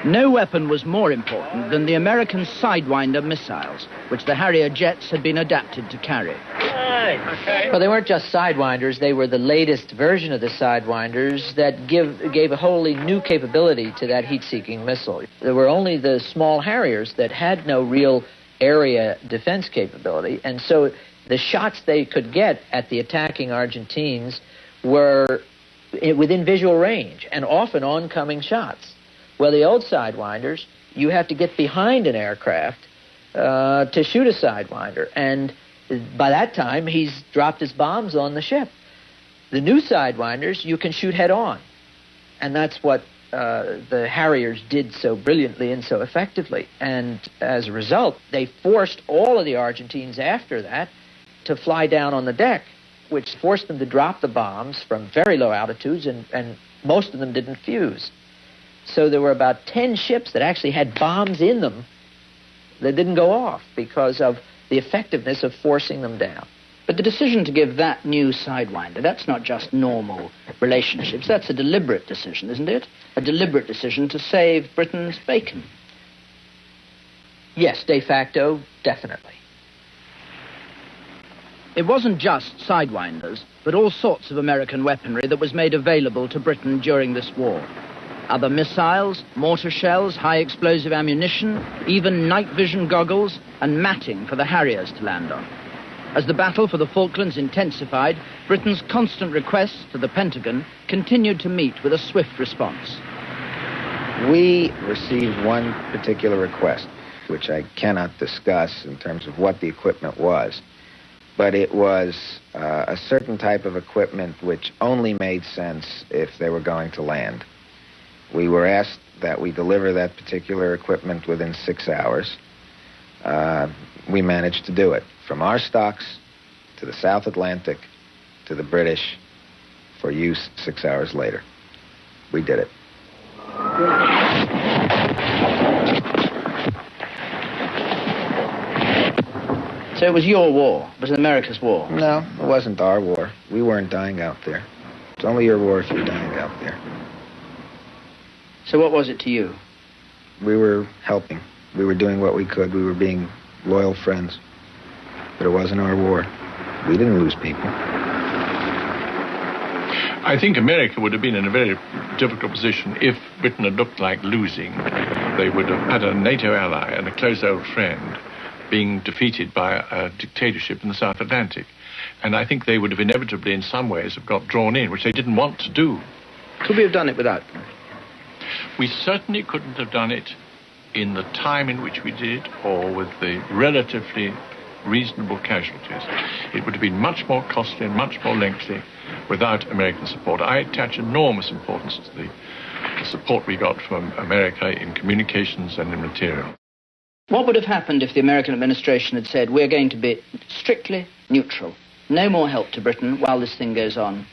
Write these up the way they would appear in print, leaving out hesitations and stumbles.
No weapon was more important than the American Sidewinder missiles, which the Harrier jets had been adapted to carry. Well, they weren't just Sidewinders. They were the latest version of the Sidewinders that gave a wholly new capability to that heat-seeking missile. There were only the small Harriers that had no real area defense capability, and so the shots they could get at the attacking Argentines were within visual range, and often oncoming shots. Well, the old Sidewinders, you have to get behind an aircraft to shoot a Sidewinder, and by that time, he's dropped his bombs on the ship. The new Sidewinders, you can shoot head-on, and that's what the Harriers did so brilliantly and so effectively. And as a result, they forced all of the Argentines after that to fly down on the deck, which forced them to drop the bombs from very low altitudes, and most of them didn't fuse. So there were about 10 ships that actually had bombs in them that didn't go off because of the effectiveness of forcing them down. But the decision to give that new Sidewinder, that's not just normal relationships, that's a deliberate decision, isn't it? A deliberate decision to save Britain's bacon. Yes, de facto, definitely. It wasn't just Sidewinders, but all sorts of American weaponry that was made available to Britain during this war. Other missiles, mortar shells, high explosive ammunition, even night vision goggles and matting for the Harriers to land on. As the battle for the Falklands intensified, Britain's constant requests to the Pentagon continued to meet with a swift response. We received one particular request, which I cannot discuss in terms of what the equipment was, but it was a certain type of equipment which only made sense if they were going to land. We were asked that we deliver that particular equipment within 6 hours. We managed to do it, from our stocks to the South Atlantic to the British for use 6 hours later. We did it. So it was your war, it was America's war? No, it wasn't our war. We weren't dying out there. It's only your war if you're dying out there. So what was it to you? We were helping. We were doing what we could. We were being loyal friends. But it wasn't our war. We didn't lose people. I think America would have been in a very difficult position if Britain had looked like losing. They would have had a NATO ally and a close old friend being defeated by a dictatorship in the South Atlantic. And I think they would have inevitably, in some ways, have got drawn in, which they didn't want to do. Could we have done it without them? We certainly couldn't have done it in the time in which we did it, or with the relatively reasonable casualties. It would have been much more costly and much more lengthy without American support. I attach enormous importance to the support we got from America in communications and in material. What would have happened if the American administration had said, we're going to be strictly neutral, no more help to Britain while this thing goes on?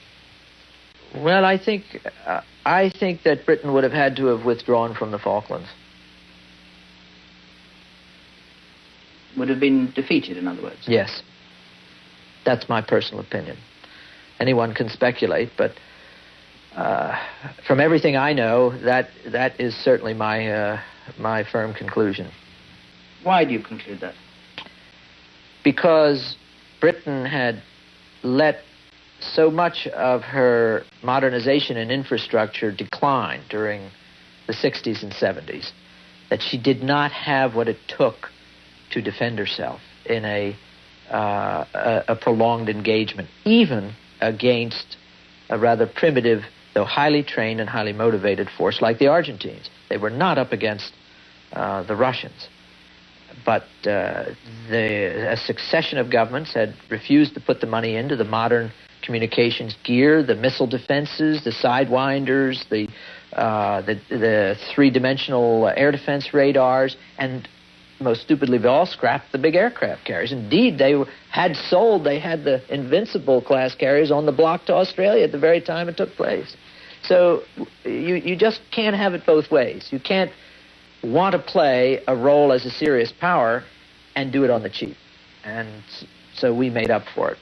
Well, I think that Britain would have had to have withdrawn from the Falklands. Would have been defeated, in other words? Yes. That's my personal opinion. Anyone can speculate, but from everything I know, that is certainly my firm conclusion. Why do you conclude that? Because Britain had let so much of her modernization and infrastructure decline during the 60s and 70s that she did not have what it took to defend herself in a prolonged engagement, even against a rather primitive, though highly trained and highly motivated force like the Argentines. They were not up against the Russians. But a succession of governments had refused to put the money into the modern communications gear, the missile defenses, the Sidewinders, the three-dimensional air defense radars, and most stupidly of all, scrapped the big aircraft carriers. Indeed, they had the Invincible class carriers on the block to Australia at the very time it took place. So you just can't have it both ways. You can't want to play a role as a serious power and do it on the cheap. And so we made up for it.